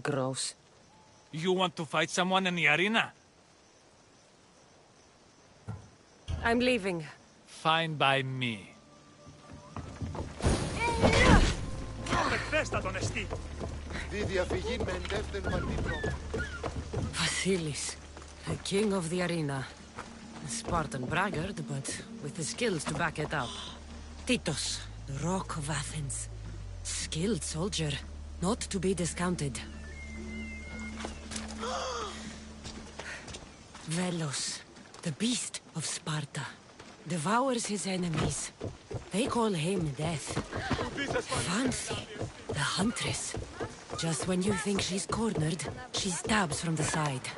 Gross. You want to fight someone in the arena? I'm leaving. Fine by me. Vasilis, the king of the arena. A Spartan braggart, but with the skills to back it up. Titos, the rock of Athens. Skilled soldier, not to be discounted. Velos, the beast of Sparta, devours his enemies. They call him Death. Fancy, the huntress. Just when you think she's cornered, she stabs from the side.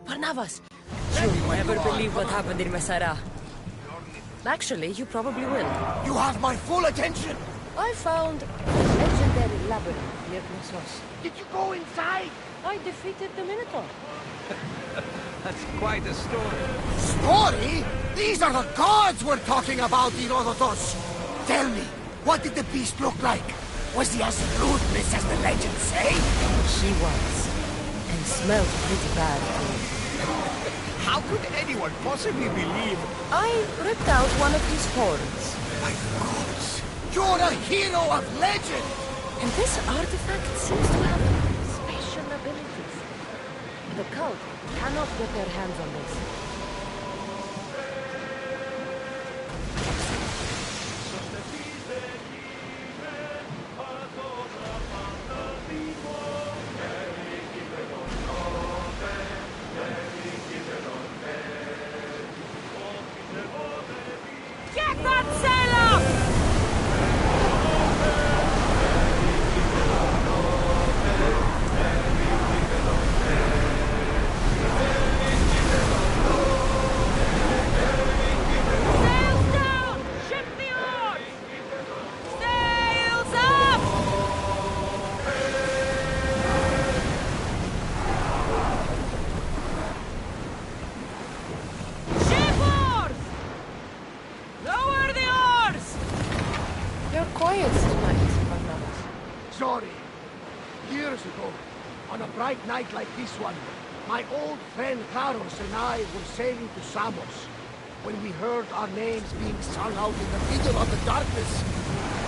Barnabas, you'll never believe what happened in Messara. Actually, you probably will. You have my full attention! I found a legendary labyrinth near Knossos. Did you go inside? I defeated the Minotaur. That's quite a story. Story? These are the gods we're talking about, Herodotus! Tell me, what did the beast look like? Was he as ruthless as the legends say? She was. And smelled pretty bad, too. How could anyone possibly believe? I ripped out one of his horns. My gods! You're a hero of legend! And this artifact seems to have special abilities. The cult cannot get their hands on this. Get that sailor! Sails down! Ship the oars! Sails up! Ship oars! Lower the oars! You're quiet tonight, Barnabas. Sorry. Years ago, on a bright night like this one, my old friend Karos and I were sailing to Samos when we heard our names being sung out in the middle of the darkness.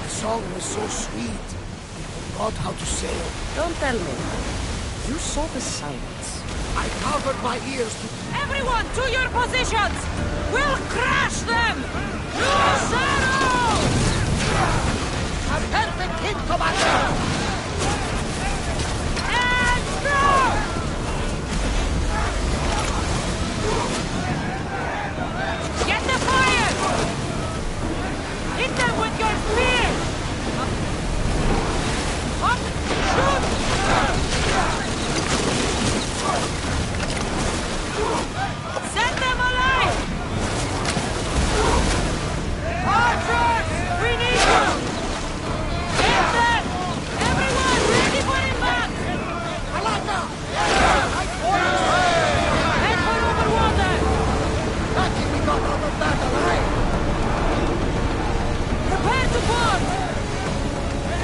The song was so sweet, we forgot how to sail. Don't tell me. You saw the silence. I covered my ears to... Everyone to your positions! We'll crash them! Loose arrows! A perfect hit, Commander! And throw! Get the fire! Hit them with your spear! Up! Shoot! Set them alight! Archers! We need you! Get them! Everyone ready for impact! Alaka! Head for over water! Lucky we got out of that alive! Prepare to board!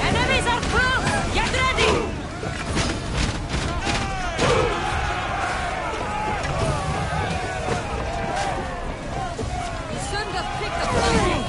Enemies are close! Get ready! You shouldn't have picked up something!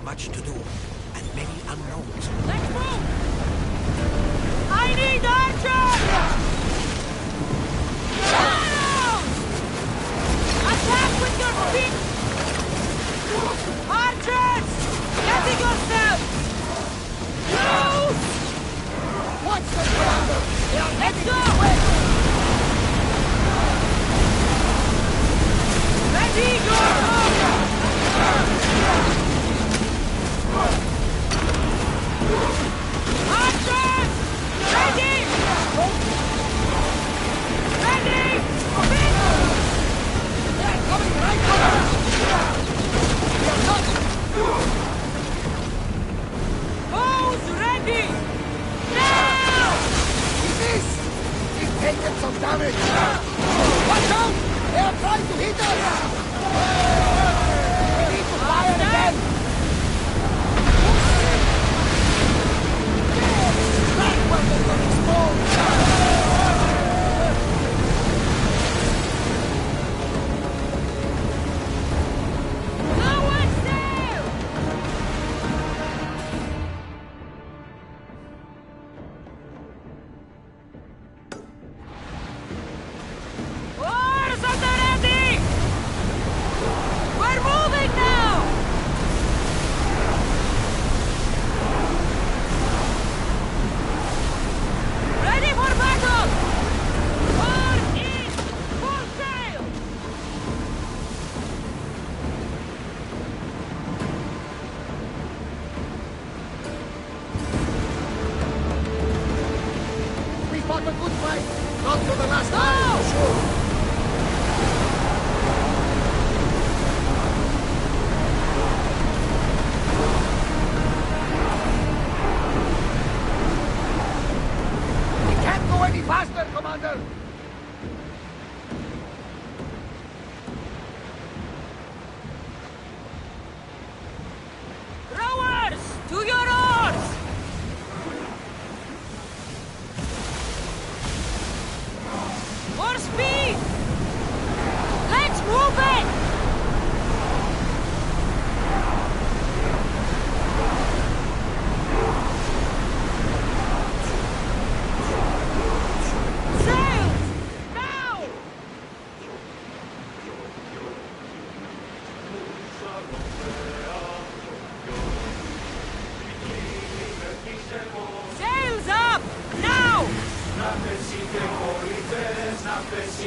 Much to do, and many unknowns. Let's move! I need archers! Arrows! Attack with your feet! Archers! Getting yourself! Loose! Watch the commander! They are Let's heading go! this way! Ready, your order!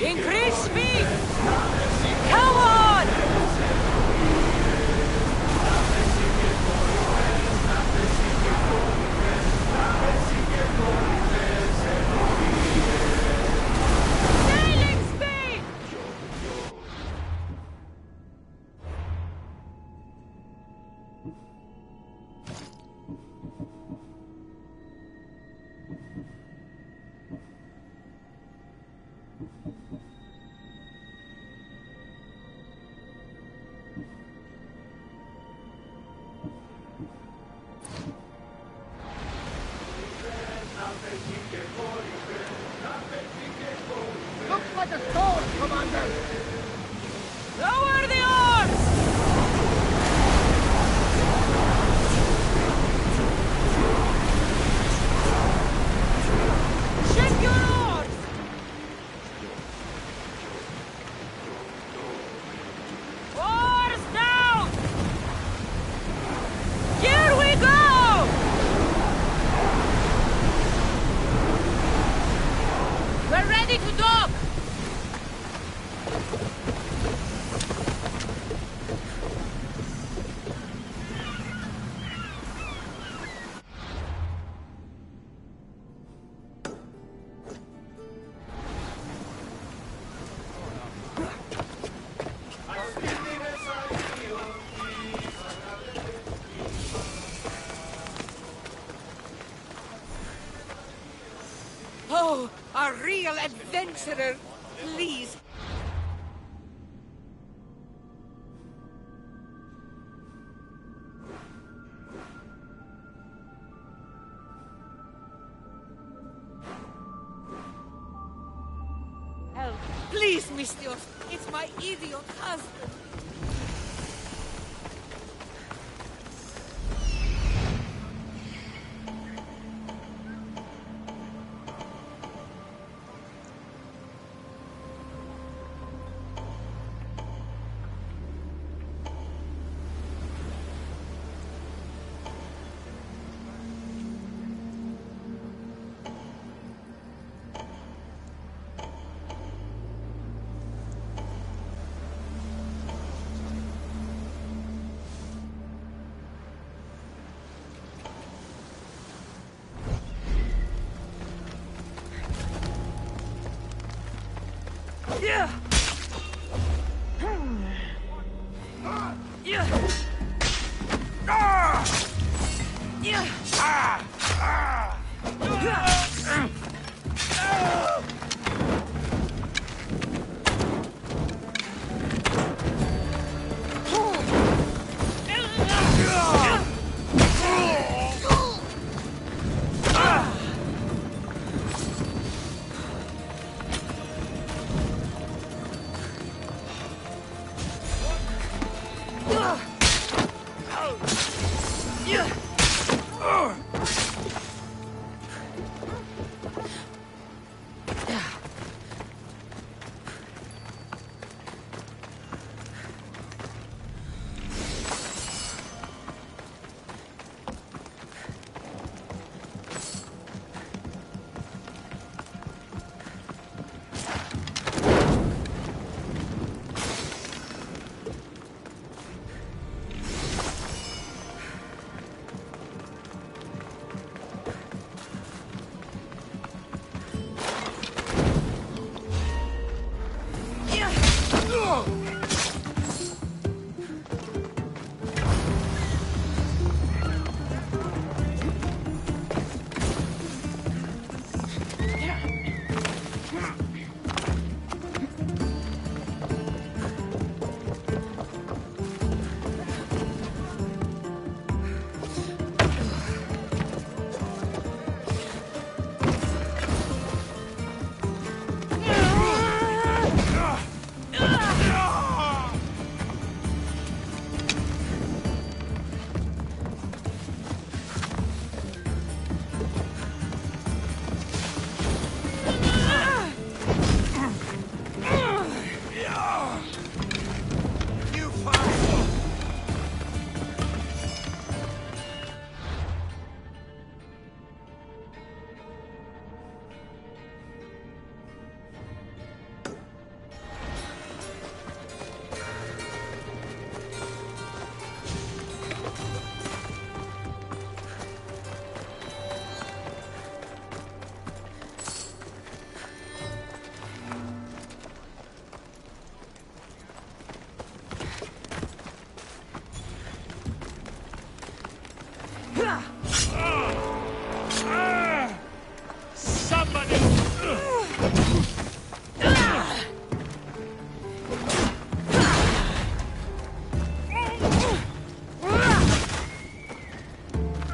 Increase speed! Come on! Sailing speed! Looks like a storm, Commander! Lower the oars! Ship your oars! Oars down! Here we go! We're ready to dock! Oh, a real adventurer. Please. Help. Please, Mistios. It's my idiot husband. Yeah! Yeah! Yeah! Somebody!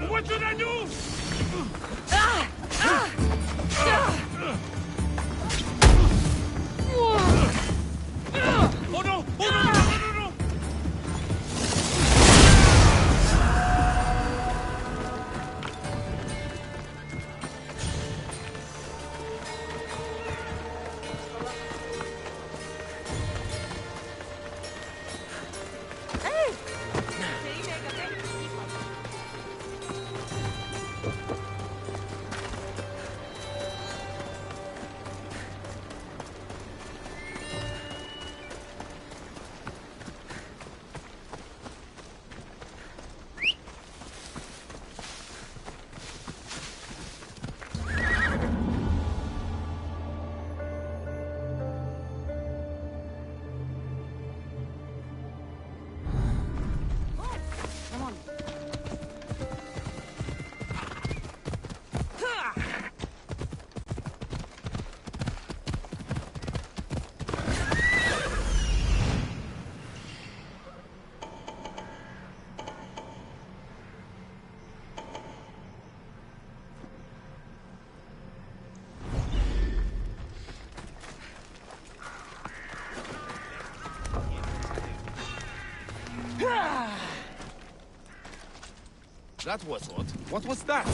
What should I do? Oh no! Oh no! No! No! No! That was odd. What was that?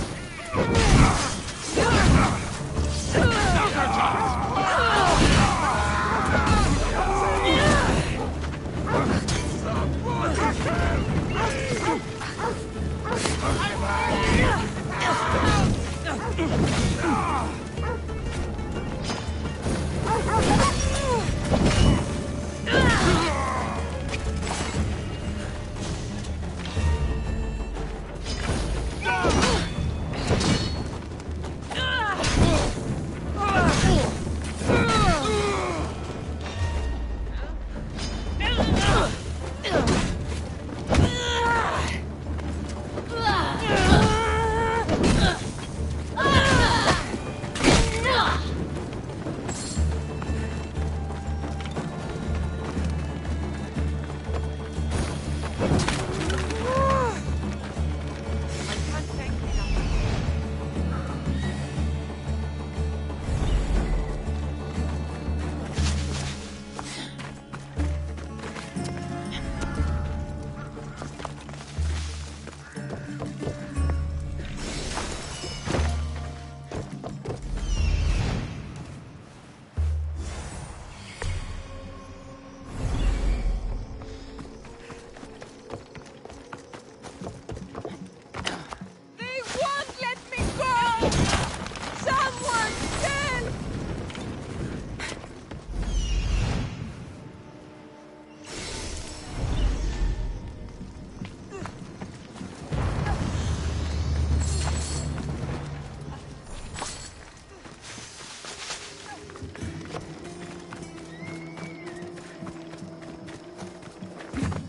They won't let me go! Someone help!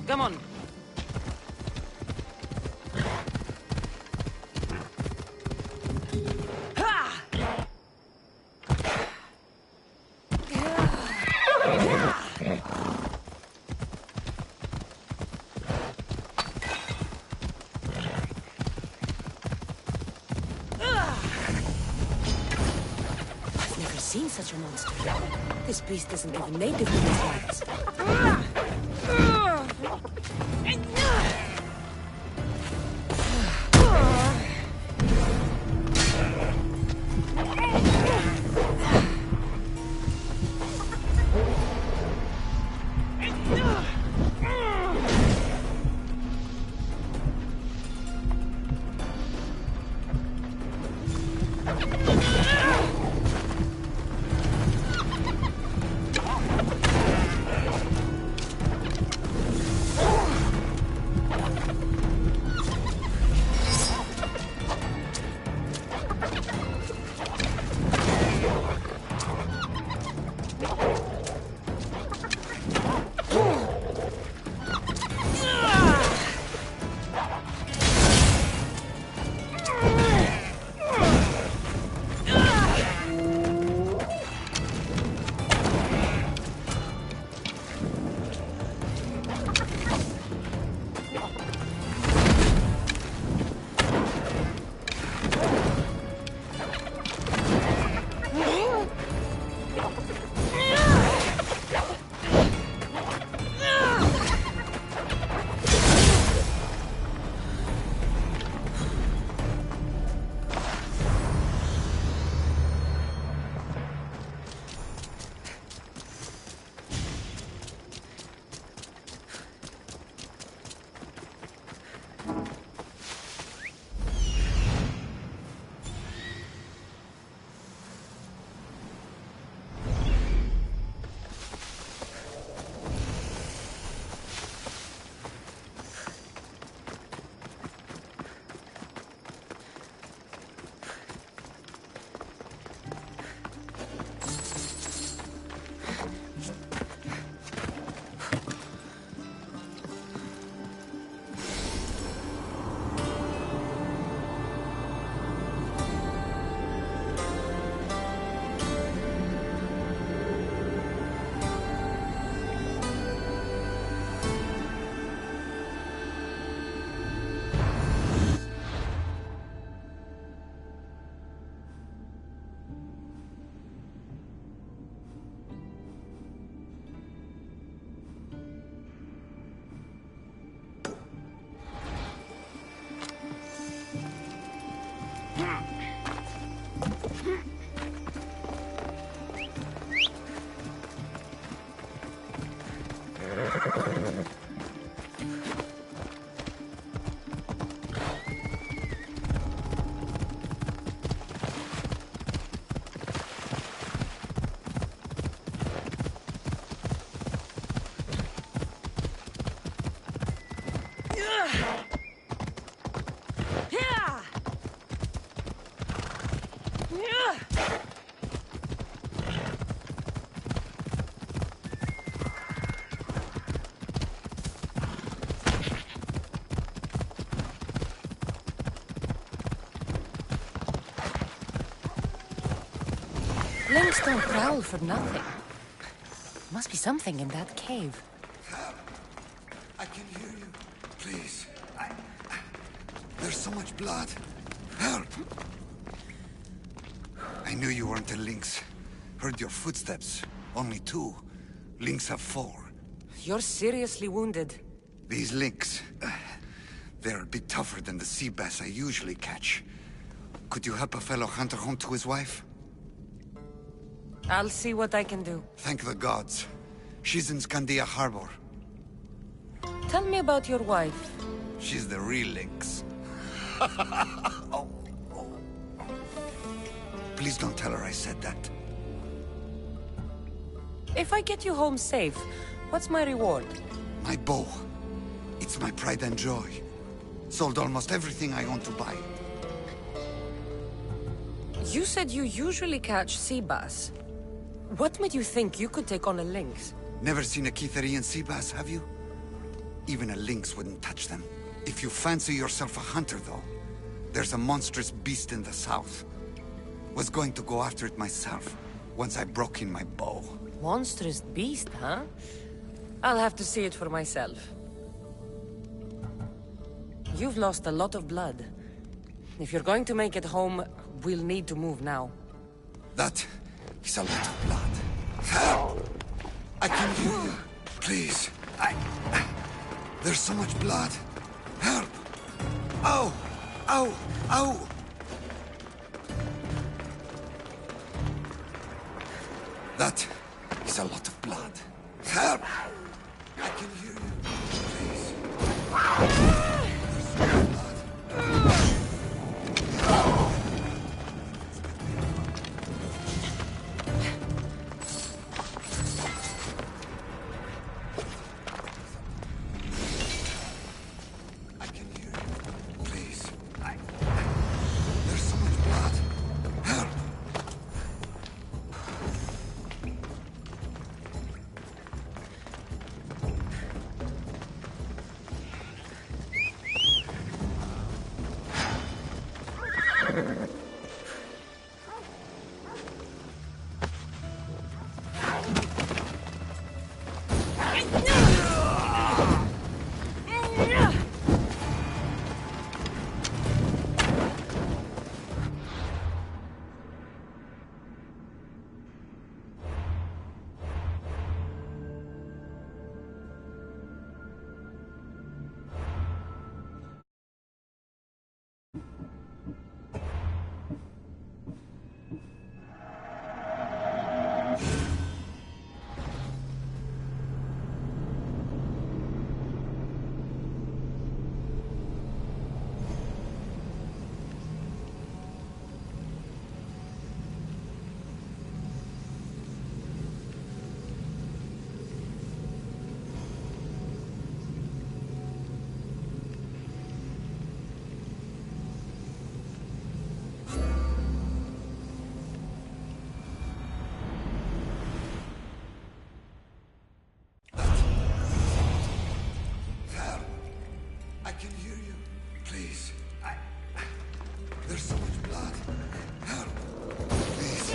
Come on. I've never seen such a monster. This beast isn't even native to these lands. Lynx don't prowl for nothing. Must be something in that cave. I can hear you. Please. There's so much blood. Help! I knew you weren't a lynx. Heard your footsteps. Only 2. Lynx have 4. You're seriously wounded. These lynx... they're a bit tougher than the sea bass I usually catch. Could you help a fellow hunter home to his wife? I'll see what I can do. Thank the gods. She's in Scandia Harbor. Tell me about your wife. She's the real lynx. Please don't tell her I said that. If I get you home safe, what's my reward? My bow. It's my pride and joy. Sold almost everything I own to buy it. You said you usually catch sea bass. What made you think you could take on a lynx? Never seen a Kitherian sea bass, have you? Even a lynx wouldn't touch them. If you fancy yourself a hunter, though, there's a monstrous beast in the south. Was going to go after it myself, once I broke in my bow. Monstrous beast, huh? I'll have to see it for myself. You've lost a lot of blood. If you're going to make it home, we'll need to move now. That is a lot of blood. Help! I can hear you. Please. There's so much blood. Help! Ow! Ow! Ow! That is a lot of blood. Help! I can hear you. Please. There's so much blood. I can hear you. Please. There's so much blood. Help! I can hear you. Please. There's so much blood. Help. Please.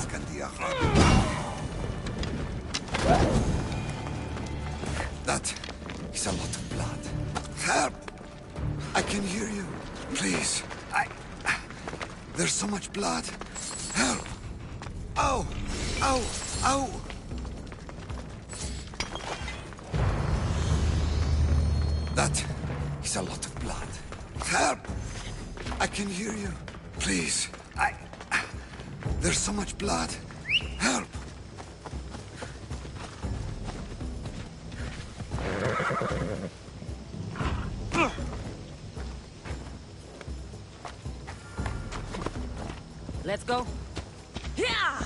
Scandia Harbor. That is a lot of blood. Help! I can hear you. Please. There's so much blood. Help! Ow! Ow! Ow! That is a lot of blood. Help! I can hear you. Please. There's so much blood. Help! Let's go. Yeah!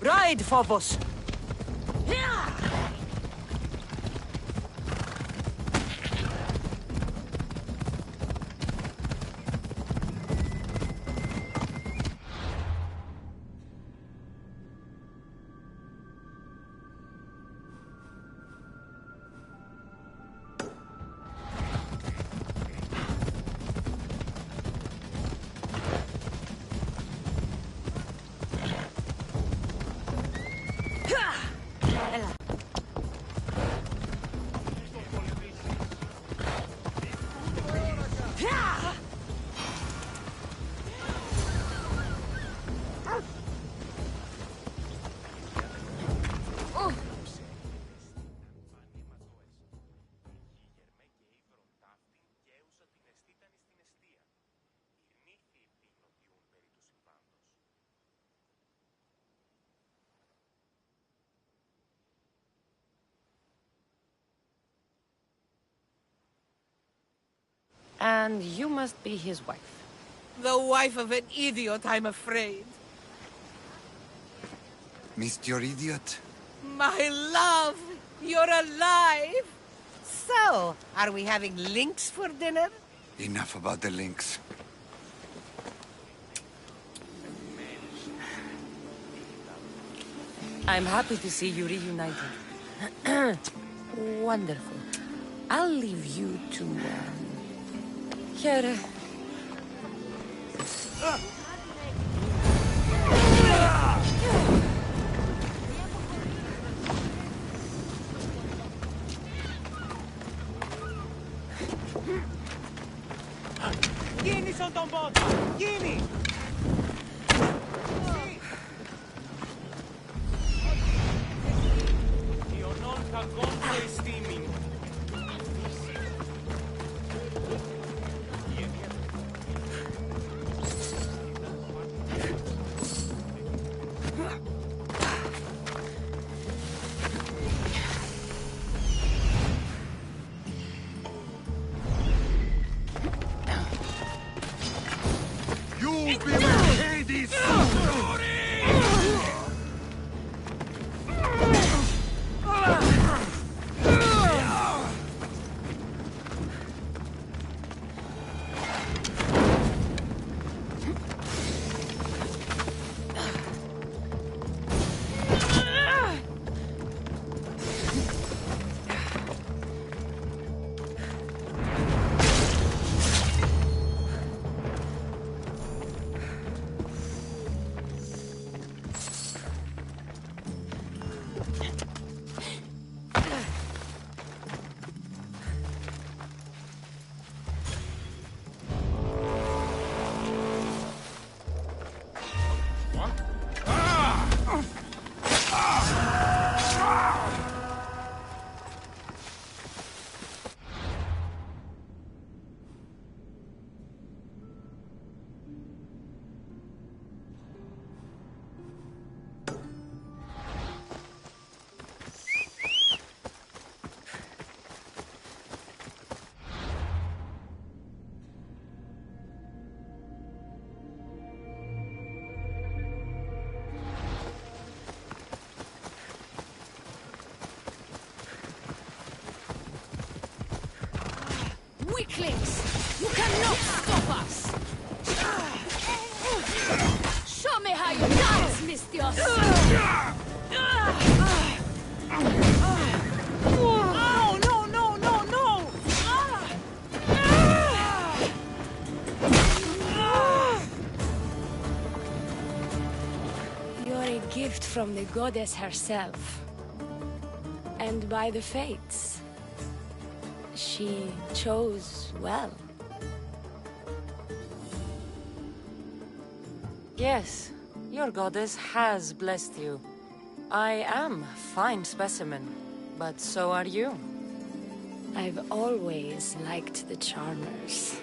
Ride, Phobos! And you must be his wife. The wife of an idiot, I'm afraid. Missed your idiot? My love, you're alive! So, are we having lynx for dinner? Enough about the links. I'm happy to see you reunited. Wonderful. I'll leave you to, here. Γίνει στον τον πόντο! Γίνει! Ιωνών κακών και εστίμην. You'll be repaid these Weaklings! You cannot stop us! Show me how you dance, Mistios! Oh, no, no, no, no! You're a gift from the goddess herself. And by the fates. She chose well. Yes, your goddess has blessed you. I am a fine specimen, but so are you. I've always liked the Charmers.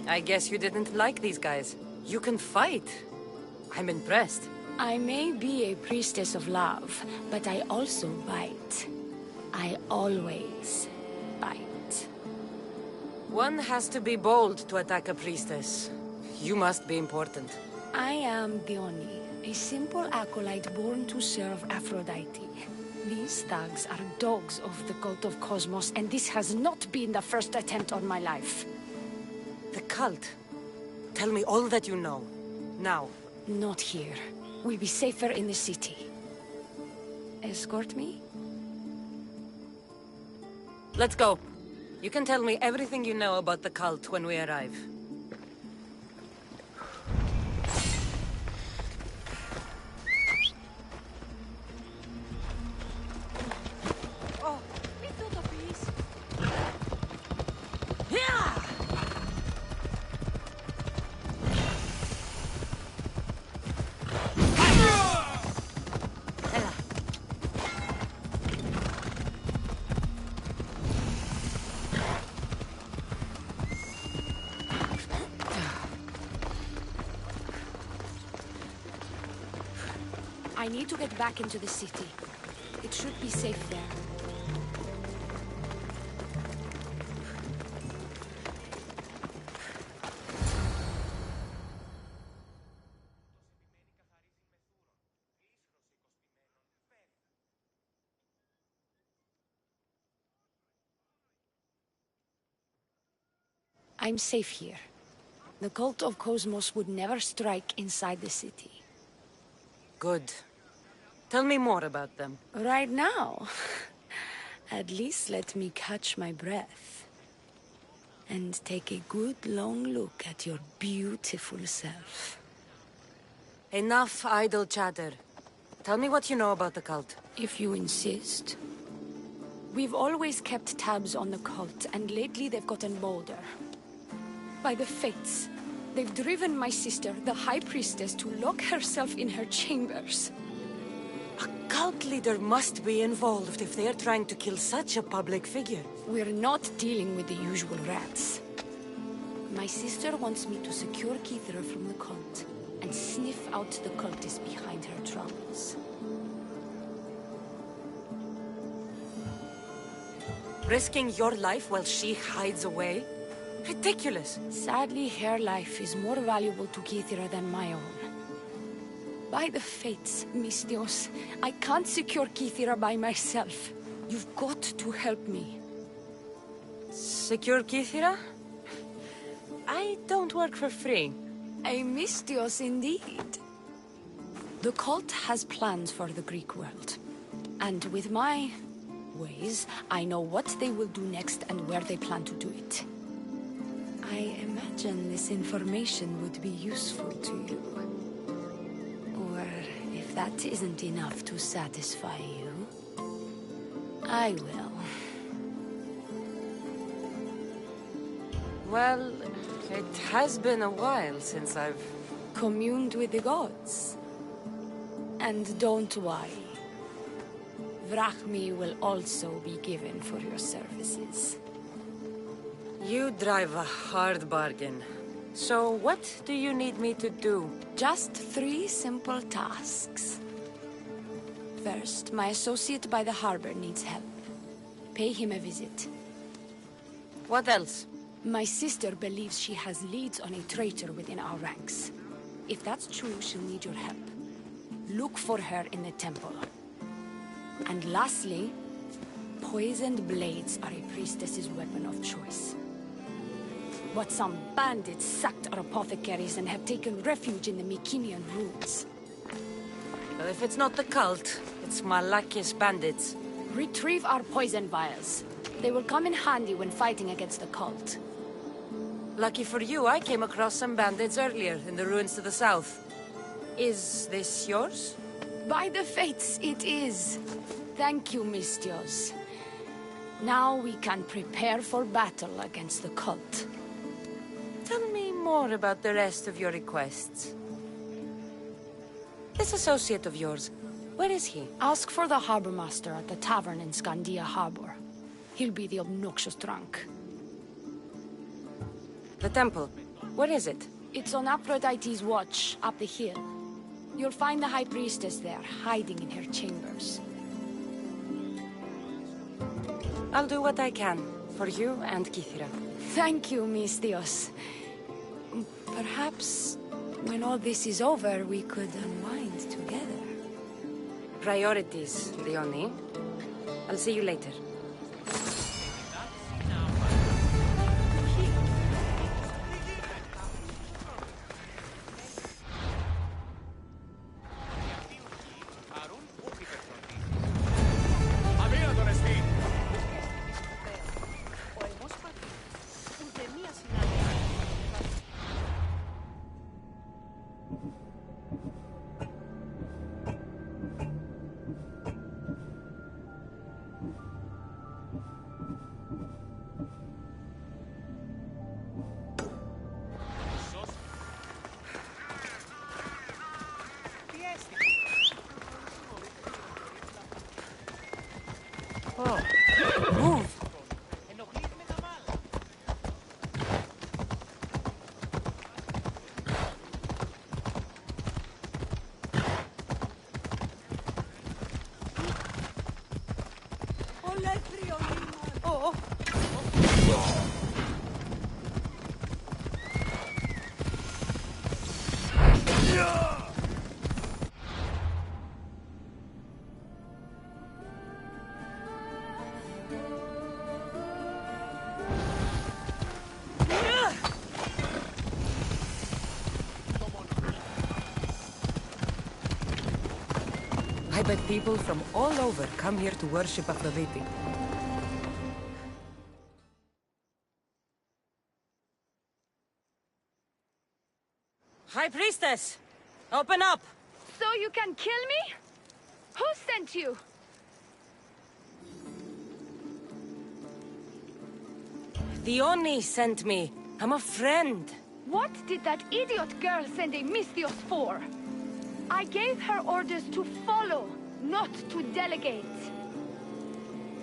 I guess you didn't like these guys. You can fight. I'm impressed. I may be a priestess of love, but I also bite. I always bite. One has to be bold to attack a priestess. You must be important. I am Dione, A simple acolyte born to serve Aphrodite. These thugs are dogs of the cult of Cosmos, and this has not been the first attempt on my life. The cult? Tell me all that you know. Now. Not here. We'll be safer in the city. Escort me? Let's go. You can tell me everything you know about the cult when we arrive. I need to get back into the city. It should be safe there. I'm safe here. The cult of Cosmos would never strike inside the city. Good. Tell me more about them. Right now? At least let me catch my breath. And take a good long look at your beautiful self. Enough idle chatter. Tell me what you know about the cult. If you insist. We've always kept tabs on the cult, and lately they've gotten bolder. By the fates, they've driven my sister, the High Priestess, to lock herself in her chambers. A cult leader must be involved if they're trying to kill such a public figure. We're not dealing with the usual rats. My sister wants me to secure Kithra from the cult, and sniff out the cultists behind her troubles. Risking your life while she hides away? Ridiculous. Sadly, her life is more valuable to Kithra than my own. By the fates, Mistios, I can't secure Kithra by myself. You've got to help me. Secure Kithira? I don't work for free. A Mistios indeed. The cult has plans for the Greek world. And with my ways, I know what they will do next and where they plan to do it. I imagine this information would be useful to you. Or, if that isn't enough to satisfy you, I will. Well, it has been a while since I've... communed with the gods. And don't worry. Vrachmi will also be given for your services. You drive a hard bargain. So what do you need me to do? Just 3 simple tasks. First, my associate by the harbor needs help. Pay him a visit. What else? My sister believes she has leads on a traitor within our ranks. If that's true, she'll need your help. Look for her in the temple. And lastly, poisoned blades are a priestess's weapon of choice. But some bandits sacked our apothecaries and have taken refuge in the Mycenaean ruins. Well, if it's not the cult, it's Malakis bandits. Retrieve our poison vials. They will come in handy when fighting against the cult. Lucky for you, I came across some bandits earlier in the ruins to the south. Is this yours? By the fates, it is. Thank you, Mistios. Now we can prepare for battle against the cult. Tell me more about the rest of your requests. This associate of yours, where is he? Ask for the harbor master at the tavern in Scandia Harbor. He'll be the obnoxious drunk. The temple, where is it? It's on Aphrodite's watch, up the hill. You'll find the High Priestess there, hiding in her chambers. I'll do what I can, for you and Kithira. Thank you, Mistios. Perhaps, when all this is over, we could unwind. stand together. Priorities, Leonie. I'll see you later. Move! Oh! I bet people from all over come here to worship Aphrodite. High Priestess! Open up! So you can kill me? Who sent you? The Oni sent me. I'm a friend. What did that idiot girl send a Misthios for? I gave her orders to follow, not to delegate.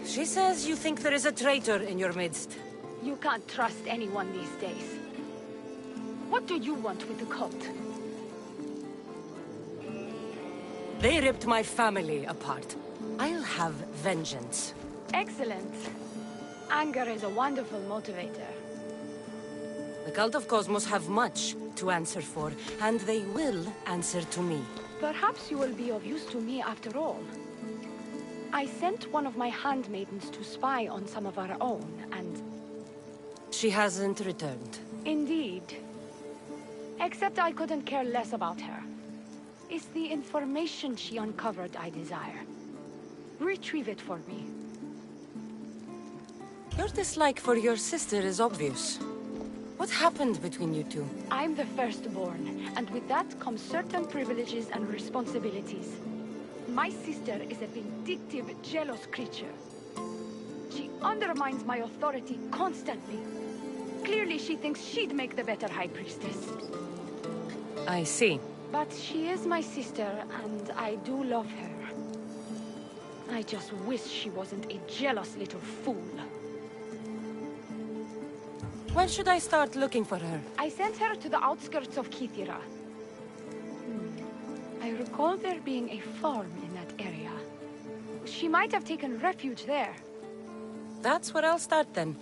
She says you think there is a traitor in your midst. You can't trust anyone these days. What do you want with the cult? They ripped my family apart. I'll have vengeance. Excellent. Anger is a wonderful motivator. The Cult of Cosmos have much to answer for, and they will answer to me. Perhaps you will be of use to me after all. I sent one of my handmaidens to spy on some of our own, and... She hasn't returned. Indeed. Except I couldn't care less about her. It's the information she uncovered I desire. Retrieve it for me. Your dislike for your sister is obvious. What happened between you two? I'm the firstborn, and with that comes certain privileges and responsibilities. My sister is a vindictive, jealous creature. She undermines my authority constantly. Clearly she thinks she'd make the better High Priestess. I see. But she is my sister, and I do love her. I just wish she wasn't a jealous little fool. When should I start looking for her? I sent her to the outskirts of Kithira. I recall there being a farm in that area. She might have taken refuge there. That's where I'll start then.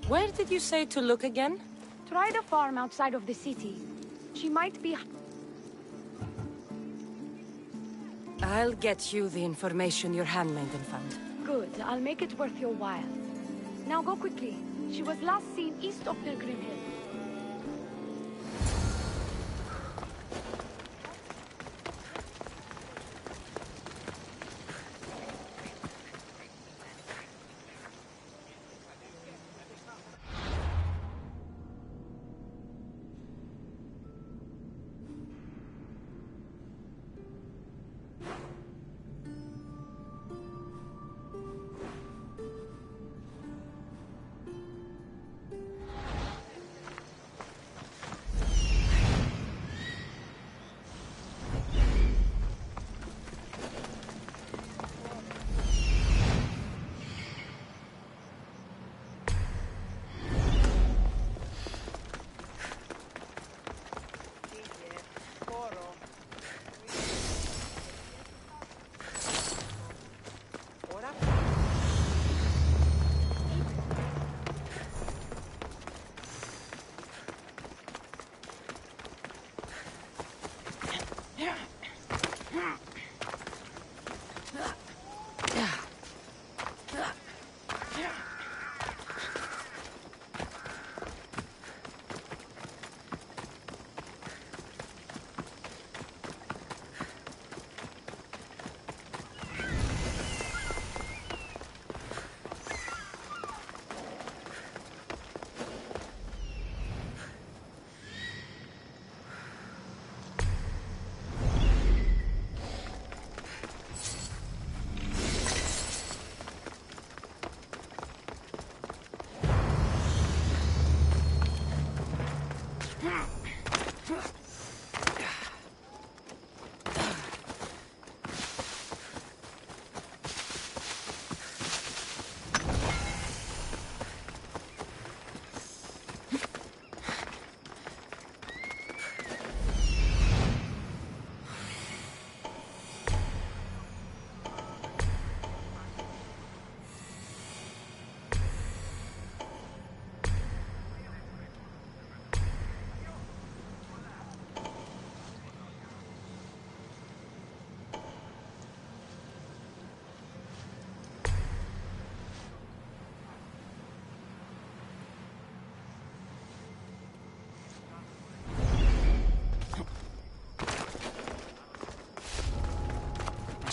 Where did you say to look again? Try the farm outside of the city. She might be... I'll get you the information your handmaiden found. Good. I'll make it worth your while. Now go quickly. She was last seen east of Pilgrim Hill.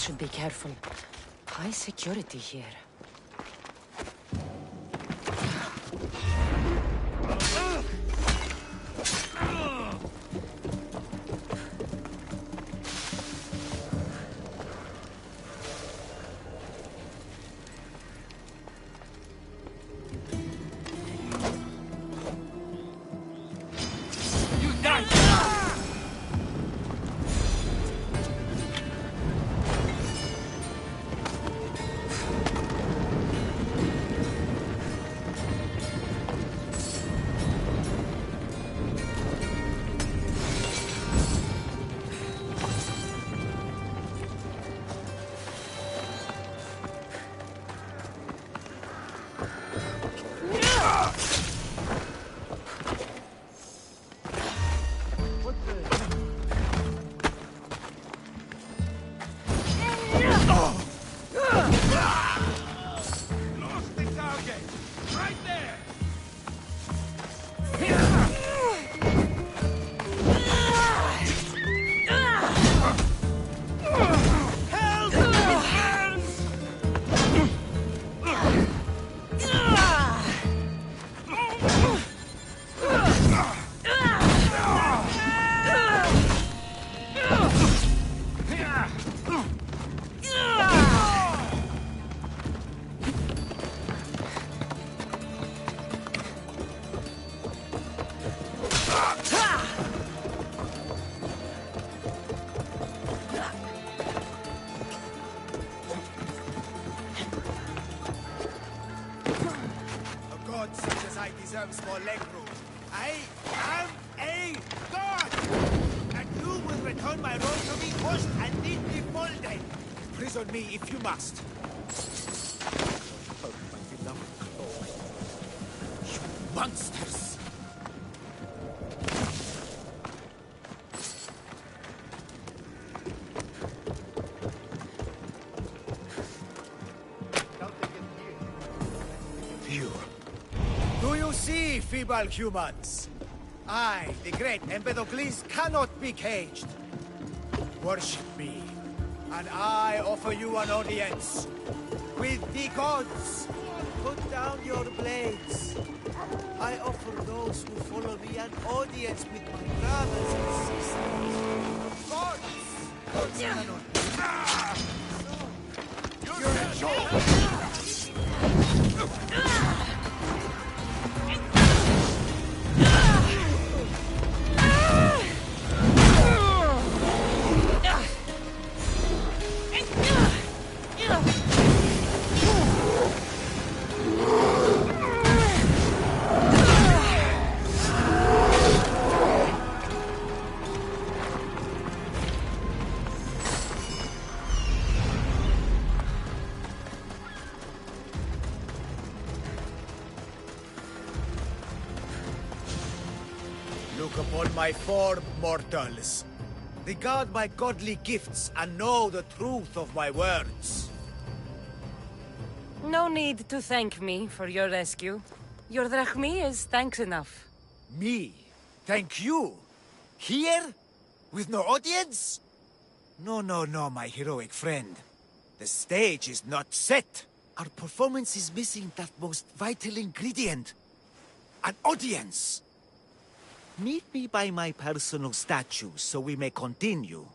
should be careful. High security here. Lost the target! Right there! Help! It burns! A god such as I deserves more leg room. I am a god! And you will return my robe to me washed and neatly folded. Prison me if you must. Oh, my beloved clothes. You monsters! Phew. Do you see, feeble humans? I, the great Empedocles, cannot be caged. Worship me, and I offer you an audience with the gods. Put down your blades. I offer those who follow me an audience with my brothers and sisters. Gods! Gods cannot. You're in charge. Look upon my form, mortals. Regard my godly gifts and know the truth of my words. No need to thank me for your rescue. Your drachmi is thanks enough. Me? Thank you? Here? With no audience? No, my heroic friend. The stage is not set. Our performance is missing that most vital ingredient. An audience. Meet me by my personal statue so we may continue.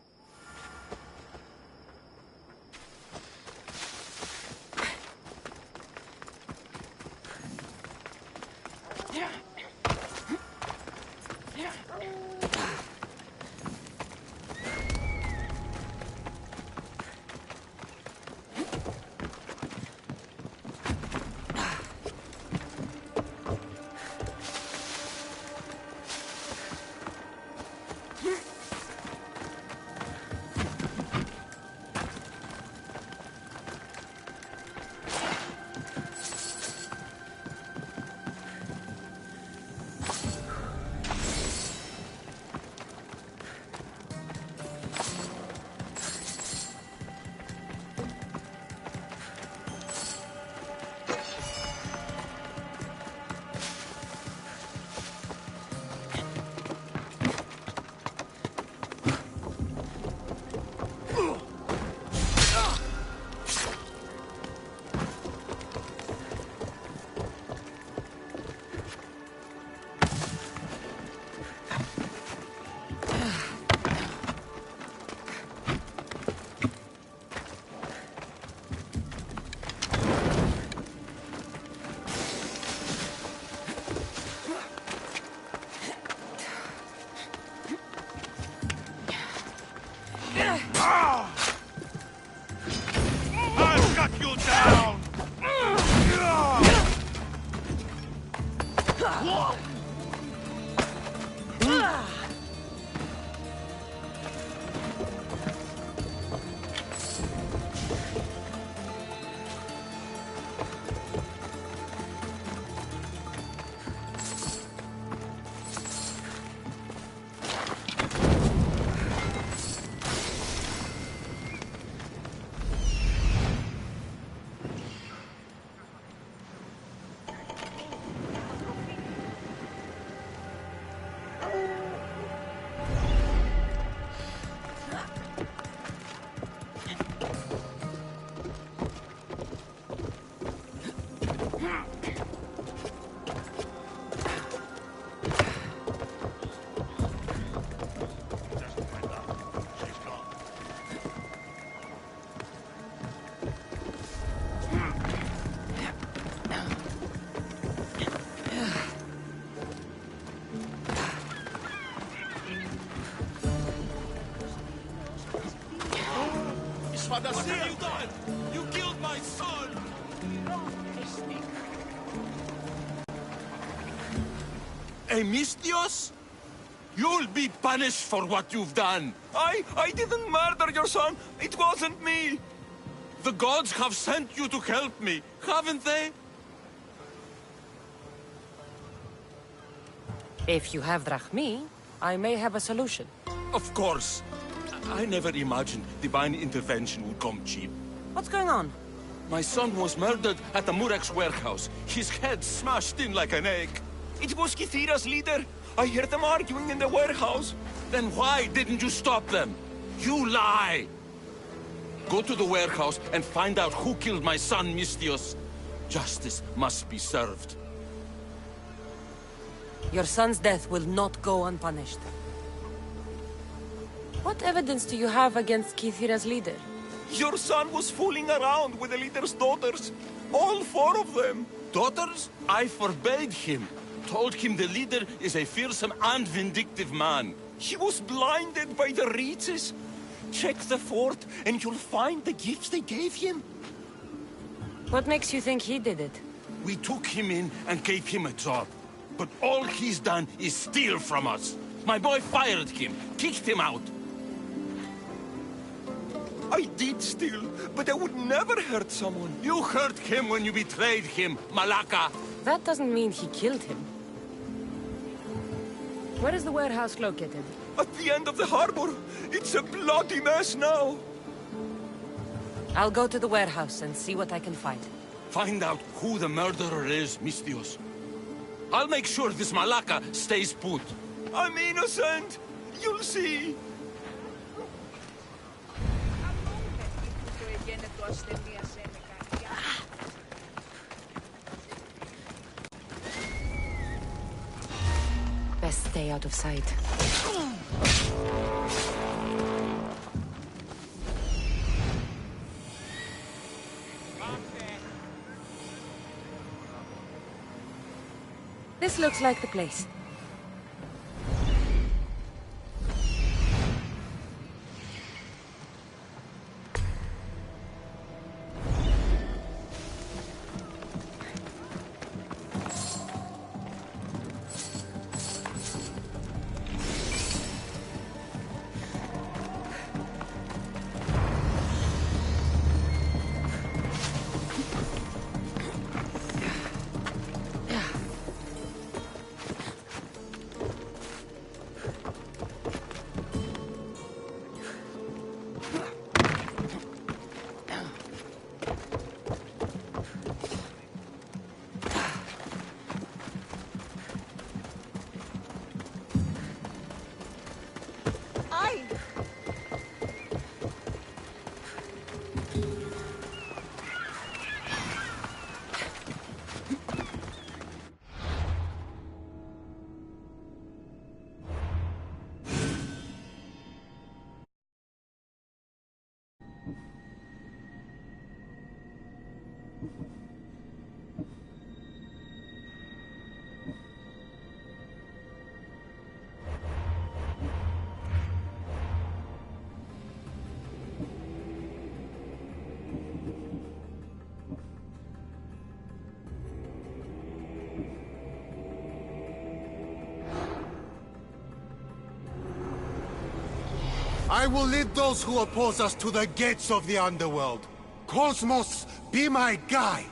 What have you done? You killed my son! Emistios? You'll be punished for what you've done. I didn't murder your son. It wasn't me. The gods have sent you to help me, haven't they? If you have drachmi, I may have a solution. Of course. I never imagined divine intervention would come cheap. What's going on? My son was murdered at the Murex warehouse. His head smashed in like an egg. It was Kithira's leader. I heard them arguing in the warehouse. Then why didn't you stop them? You lie! Go to the warehouse and find out who killed my son, Mistios. Justice must be served. Your son's death will not go unpunished. What evidence do you have against Kithira's leader? Your son was fooling around with the leader's daughters. All 4 of them. Daughters? I forbade him. Told him the leader is a fearsome and vindictive man. He was blinded by the reaches. Check the fort and you'll find the gifts they gave him. What makes you think he did it? We took him in and gave him a job. But all he's done is steal from us. My boy fired him, kicked him out. I did steal, but I would never hurt someone. You hurt him when you betrayed him, Malaka. That doesn't mean he killed him. Where is the warehouse located? At the end of the harbor. It's a bloody mess now. I'll go to the warehouse and see what I can find. Find out who the murderer is, Mistios. I'll make sure this Malaka stays put. I'm innocent. You'll see. Best stay out of sight. This looks like the place. I will lead those who oppose us to the gates of the underworld. Cosmos, be my guide!